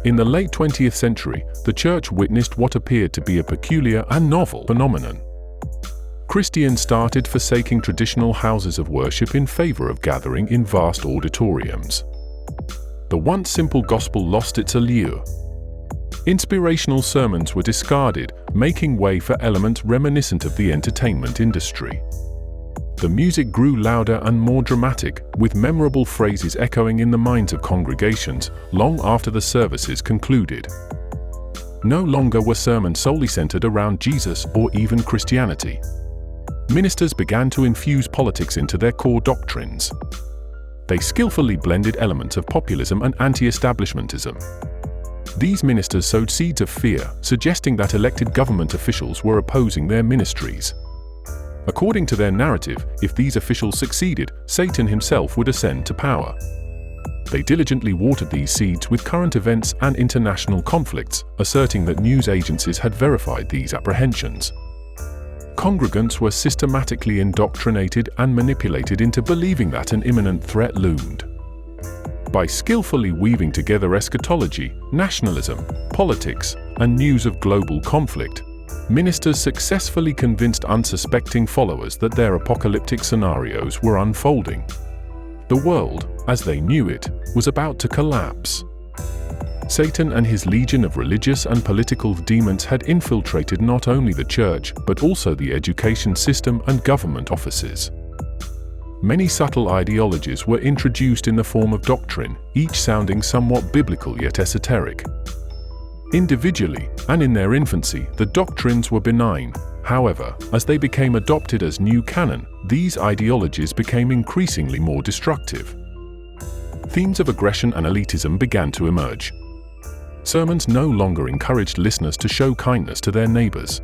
In the late 20th century, the Church witnessed what appeared to be a peculiar and novel phenomenon. Christians started forsaking traditional houses of worship in favor of gathering in vast auditoriums. The once simple gospel lost its allure. Inspirational sermons were discarded, making way for elements reminiscent of the entertainment industry. The music grew louder and more dramatic, with memorable phrases echoing in the minds of congregations long after the services concluded. No longer were sermons solely centered around Jesus or even Christianity. Ministers began to infuse politics into their core doctrines. They skillfully blended elements of populism and anti-establishmentism. These ministers sowed seeds of fear, suggesting that elected government officials were opposing their ministries. According to their narrative, if these officials succeeded, Satan himself would ascend to power. They diligently watered these seeds with current events and international conflicts, asserting that news agencies had verified these apprehensions. Congregants were systematically indoctrinated and manipulated into believing that an imminent threat loomed. By skillfully weaving together eschatology, nationalism, politics, and news of global conflict, ministers successfully convinced unsuspecting followers that their apocalyptic scenarios were unfolding. The world, as they knew it, was about to collapse. Satan and his legion of religious and political demons had infiltrated not only the church, but also the education system and government offices. Many subtle ideologies were introduced in the form of doctrine, each sounding somewhat biblical yet esoteric. Individually, and in their infancy, the doctrines were benign. However, as they became adopted as new canon, these ideologies became increasingly more destructive. Themes of aggression and elitism began to emerge. Sermons no longer encouraged listeners to show kindness to their neighbors.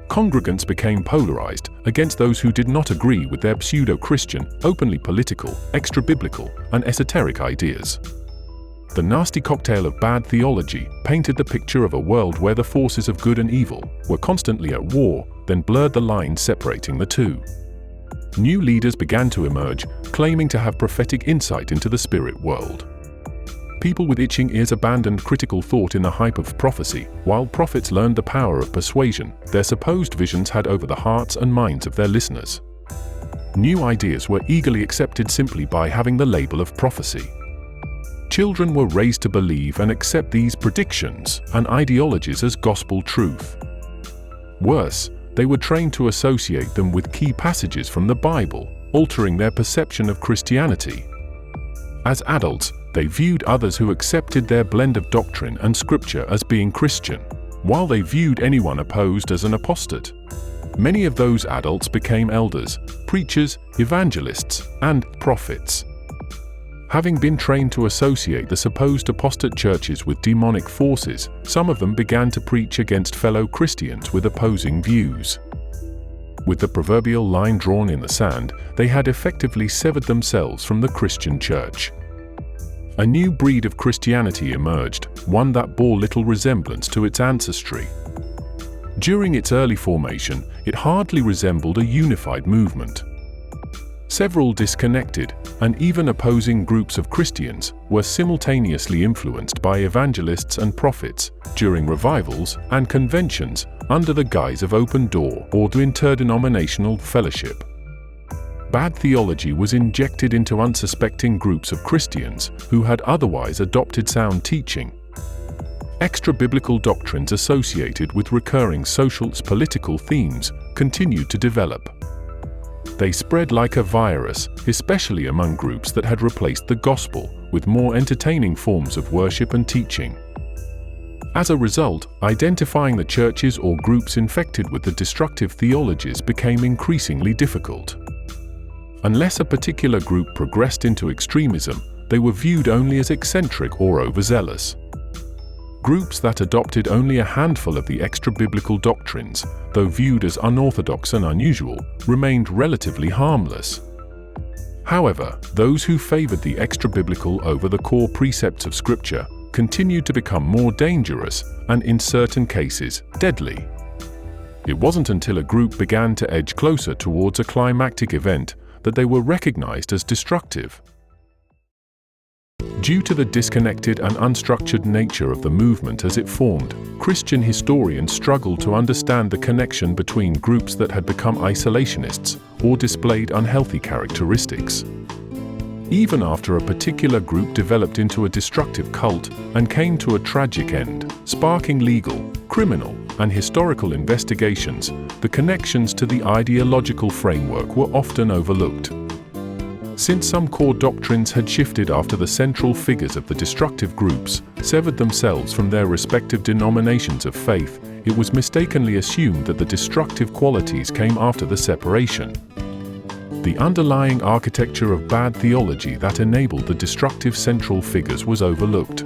Congregants became polarized against those who did not agree with their pseudo-Christian, openly political, extra-biblical, and esoteric ideas. The nasty cocktail of bad theology painted the picture of a world where the forces of good and evil were constantly at war, then blurred the lines separating the two. New leaders began to emerge, claiming to have prophetic insight into the spirit world. People with itching ears abandoned critical thought in the hype of prophecy, while prophets learned the power of persuasion their supposed visions had over the hearts and minds of their listeners. New ideas were eagerly accepted simply by having the label of prophecy. Children were raised to believe and accept these predictions and ideologies as gospel truth. Worse, they were trained to associate them with key passages from the Bible, altering their perception of Christianity. As adults, they viewed others who accepted their blend of doctrine and scripture as being Christian, while they viewed anyone opposed as an apostate. Many of those adults became elders, preachers, evangelists, and prophets. Having been trained to associate the supposed apostate churches with demonic forces, some of them began to preach against fellow Christians with opposing views. With the proverbial line drawn in the sand, they had effectively severed themselves from the Christian church. A new breed of Christianity emerged, one that bore little resemblance to its ancestry. During its early formation, it hardly resembled a unified movement. Several disconnected, and even opposing groups of Christians were simultaneously influenced by evangelists and prophets during revivals and conventions under the guise of open door or interdenominational fellowship. Bad theology was injected into unsuspecting groups of Christians who had otherwise adopted sound teaching. Extra-biblical doctrines associated with recurring social political themes continued to develop. They spread like a virus, especially among groups that had replaced the gospel with more entertaining forms of worship and teaching. As a result, identifying the churches or groups infected with the destructive theologies became increasingly difficult. Unless a particular group progressed into extremism, they were viewed only as eccentric or overzealous. Groups that adopted only a handful of the extra-biblical doctrines, though viewed as unorthodox and unusual, remained relatively harmless. However, those who favored the extra-biblical over the core precepts of Scripture continued to become more dangerous and, in certain cases, deadly. It wasn't until a group began to edge closer towards a climactic event that they were recognized as destructive. Due to the disconnected and unstructured nature of the movement as it formed, Christian historians struggled to understand the connection between groups that had become isolationists or displayed unhealthy characteristics. Even after a particular group developed into a destructive cult and came to a tragic end, sparking legal, criminal, and historical investigations, the connections to the ideological framework were often overlooked. Since some core doctrines had shifted after the central figures of the destructive groups severed themselves from their respective denominations of faith, it was mistakenly assumed that the destructive qualities came after the separation. The underlying architecture of bad theology that enabled the destructive central figures was overlooked.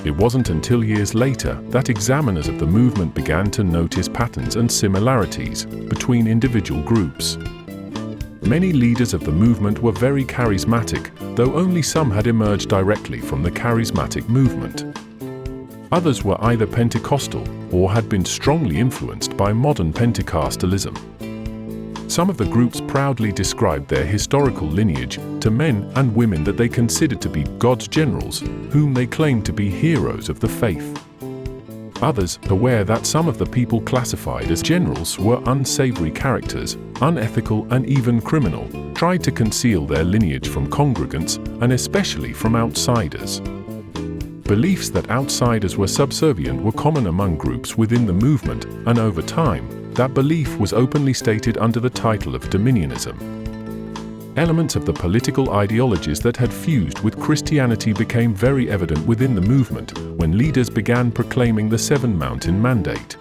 It wasn't until years later that examiners of the movement began to notice patterns and similarities between individual groups. Many leaders of the movement were very charismatic, though only some had emerged directly from the charismatic movement. Others were either Pentecostal or had been strongly influenced by modern Pentecostalism. Some of the groups proudly described their historical lineage to men and women that they considered to be God's generals, whom they claimed to be heroes of the faith. Others, aware that some of the people classified as generals were unsavory characters, unethical and even criminal, tried to conceal their lineage from congregants and especially from outsiders. Beliefs that outsiders were subservient were common among groups within the movement, and over time, that belief was openly stated under the title of dominionism. Elements of the political ideologies that had fused with Christianity became very evident within the movement when leaders began proclaiming the Seven Mountain Mandate.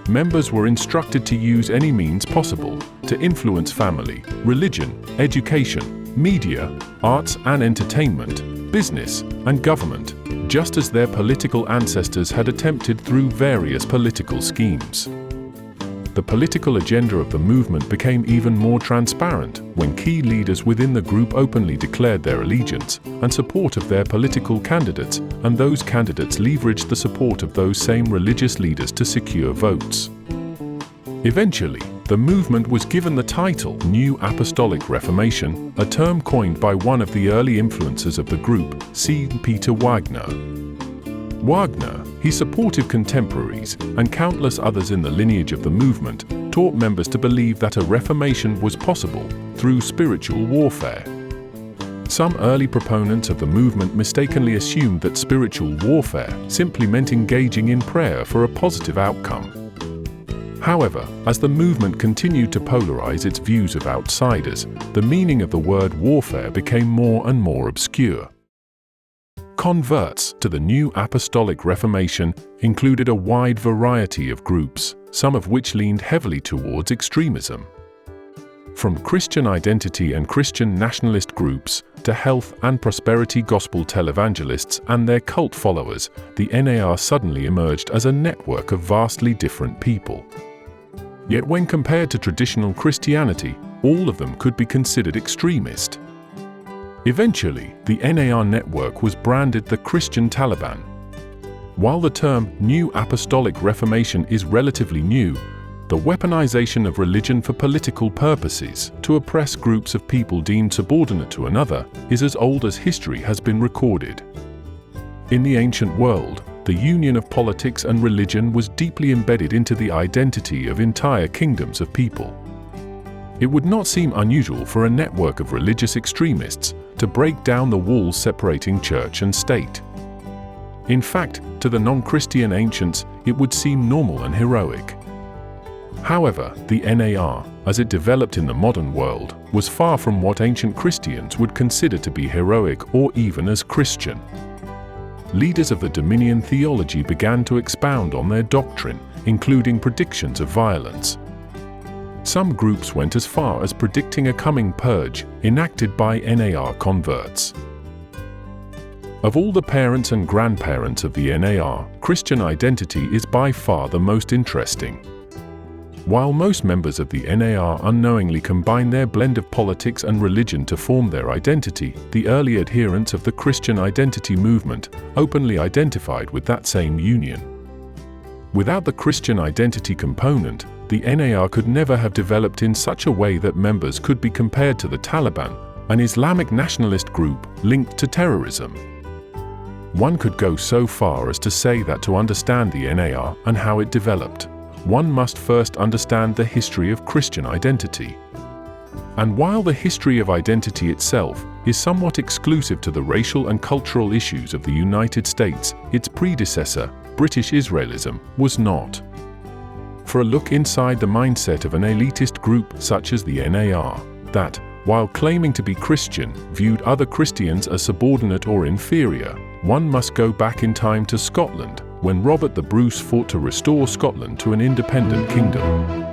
Members were instructed to use any means possible to influence family, religion, education, media, arts and entertainment, business, and government, just as their political ancestors had attempted through various political schemes. The political agenda of the movement became even more transparent when key leaders within the group openly declared their allegiance and support of their political candidates, and those candidates leveraged the support of those same religious leaders to secure votes. Eventually, the movement was given the title New Apostolic Reformation, a term coined by one of the early influencers of the group, C. Peter Wagner. Wagner, his supportive contemporaries, and countless others in the lineage of the movement, taught members to believe that a reformation was possible through spiritual warfare. Some early proponents of the movement mistakenly assumed that spiritual warfare simply meant engaging in prayer for a positive outcome. However, as the movement continued to polarize its views of outsiders, the meaning of the word warfare became more and more obscure. Converts to the New Apostolic Reformation included a wide variety of groups, some of which leaned heavily towards extremism. From Christian identity and Christian nationalist groups to health and prosperity gospel televangelists and their cult followers, the NAR suddenly emerged as a network of vastly different people. Yet when compared to traditional Christianity, all of them could be considered extremist. Eventually, the NAR network was branded the Christian Taliban. While the term New Apostolic Reformation is relatively new, the weaponization of religion for political purposes to oppress groups of people deemed subordinate to another is as old as history has been recorded. In the ancient world, the union of politics and religion was deeply embedded into the identity of entire kingdoms of people. It would not seem unusual for a network of religious extremists to break down the walls separating church and state. In fact, to the non-Christian ancients, it would seem normal and heroic. However, the NAR, as it developed in the modern world, was far from what ancient Christians would consider to be heroic or even as Christian. Leaders of the Dominion theology began to expound on their doctrine, including predictions of violence. Some groups went as far as predicting a coming purge enacted by NAR converts. Of all the parents and grandparents of the NAR, Christian identity is by far the most interesting. While most members of the NAR unknowingly combine their blend of politics and religion to form their identity, the early adherents of the Christian identity movement openly identified with that same union. Without the Christian identity component, the NAR could never have developed in such a way that members could be compared to the Taliban, an Islamic nationalist group linked to terrorism. One could go so far as to say that to understand the NAR and how it developed, one must first understand the history of Christian identity. And while the history of identity itself is somewhat exclusive to the racial and cultural issues of the United States, its predecessor, British Israelism, was not. For a look inside the mindset of an elitist group such as the NAR, that, while claiming to be Christian, viewed other Christians as subordinate or inferior, one must go back in time to Scotland, when Robert the Bruce fought to restore Scotland to an independent kingdom.